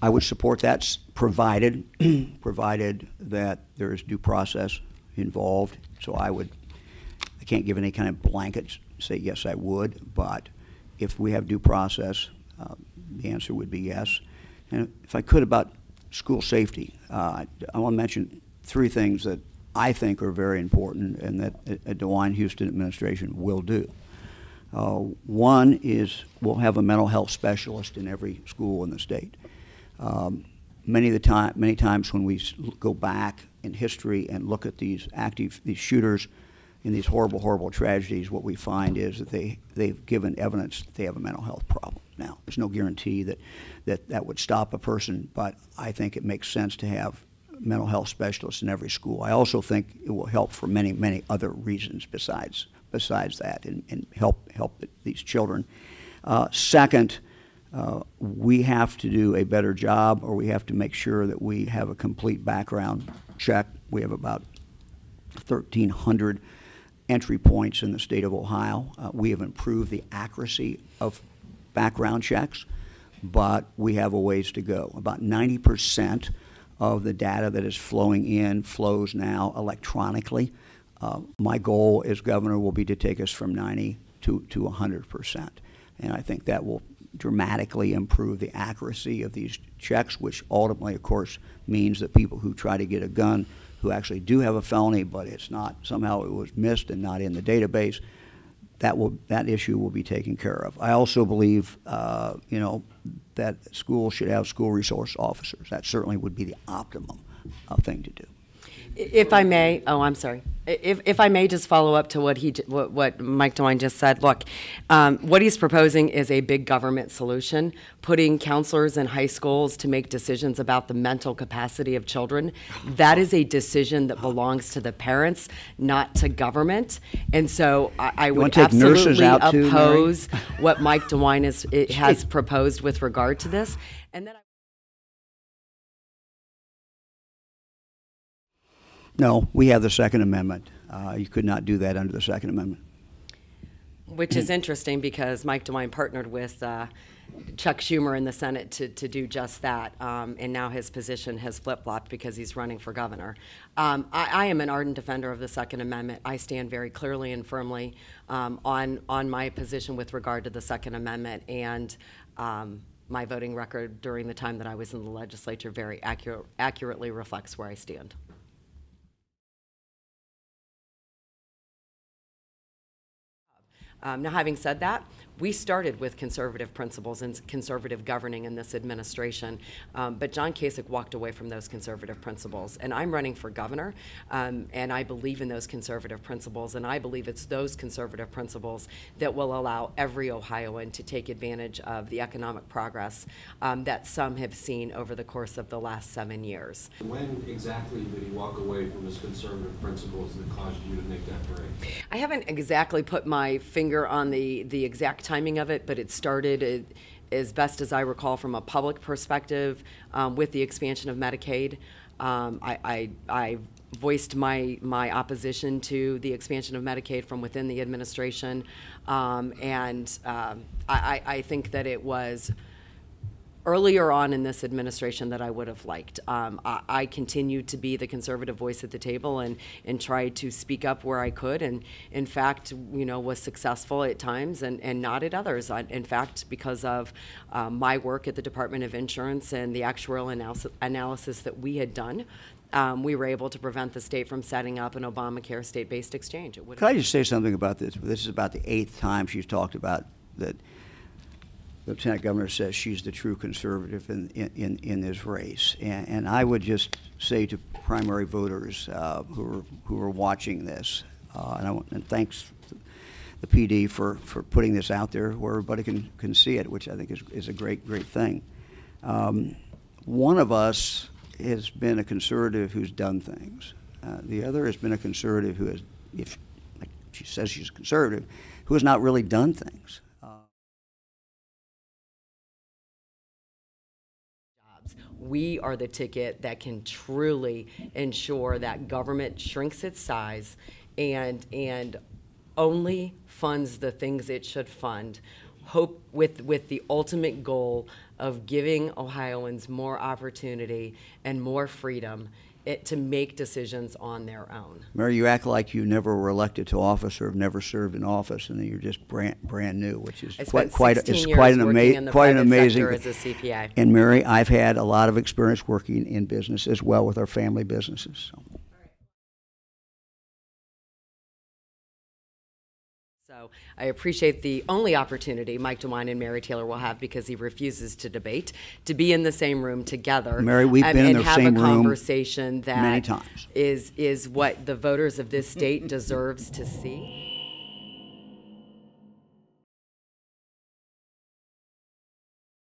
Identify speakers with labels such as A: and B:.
A: I would support that, provided provided that there is due process involved. So I can't give any kind of blanket say yes I would, but if we have due process, the answer would be yes. And if I could, about school safety, I want to mention three things that I think are very important and that a DeWine Houston administration will do. One is we'll have a mental health specialist in every school in the state. Many times when we go back in history and look at these shooters in these horrible tragedies, what we find is that they've given evidence that they have a mental health problem. Now, there's no guarantee that would stop a person, but I think it makes sense to have mental health specialists in every school. I also think it will help for many other reasons besides that, and help these children. Second, we have to do a better job, or we have to make sure that we have a complete background check. We have about 1,300 entry points in the state of Ohio. We have improved the accuracy of background checks, but we have a ways to go. About 90% of the data that is flowing in flows now electronically. My goal as governor will be to take us from 90 to 100%. And I think that will dramatically improve the accuracy of these checks, which ultimately, of course, means that people who try to get a gun who actually do have a felony, but it's not, somehow it was missed and not in the database, that issue will be taken care of. I also believe, that schools should have school resource officers. That certainly would be the optimum thing to do.
B: If I may, I'm sorry. If I may just follow up to what Mike DeWine just said. Look, what he's proposing is a big government solution, putting counselors in high schools to make decisions about the mental capacity of children. That is a decision that belongs to the parents, not to government. And so I would absolutely oppose what Mike DeWine has proposed with regard to this. And then
A: No, we have the Second Amendment. You could not do that under the Second Amendment.
B: Which is interesting because Mike DeWine partnered with Chuck Schumer in the Senate to do just that, and now his position has flip-flopped because he's running for governor. I am an ardent defender of the Second Amendment. I stand very clearly and firmly on my position with regard to the Second Amendment, and my voting record during the time that I was in the legislature very accurately reflects where I stand. Now, having said that, we started with conservative principles and conservative governing in this administration, but John Kasich walked away from those conservative principles. And I'm running for governor, and I believe in those conservative principles, and I believe it's those conservative principles that will allow every Ohioan to take advantage of the economic progress that some have seen over the course of the last 7 years.
C: When exactly did he walk away from his conservative principles that caused you to make that break?
B: I haven't exactly put my finger on the exact timing of it, but it started, as best as I recall, from a public perspective with the expansion of Medicaid. I voiced my opposition to the expansion of Medicaid from within the administration, and I think that it was earlier on in this administration that I would have liked. I continued to be the conservative voice at the table and tried to speak up where I could, and in fact, was successful at times and not at others. In fact, because of my work at the Department of Insurance and the actuarial analysis that we had done, we were able to prevent the state from setting up an Obamacare state-based exchange.
A: Could I just say something about this? This is about the 8th time she's talked about that. The Lieutenant Governor says she's the true conservative in this race, and I would just say to primary voters who are watching this, and thanks to the PD for putting this out there where everybody can see it, which I think is a great thing. One of us has been a conservative who's done things. The other has been a conservative who has, if like she says she's conservative, who has not really done things.
B: We are the ticket that can truly ensure that government shrinks its size and only funds the things it should fund hope with the ultimate goal of giving Ohioans more opportunity and more freedom to make decisions on their own.
A: Mary, you act like you never were elected to office or have never served in office, and then you're just brand new, which is
B: I spent
A: quite
B: 16
A: it's quite
B: years
A: an
B: working in the
A: quite an
B: private
A: amazing.
B: sector as a CPA.
A: And Mary, I've had a lot of experience working in business as well with our family businesses.
B: So I appreciate the only opportunity Mike DeWine and Mary Taylor will have, because he refuses to debate, to be in the same room together.
A: Mary, we've been in the same
B: and have a
A: room
B: conversation that
A: many times.
B: is what the voters of this state deserves to see.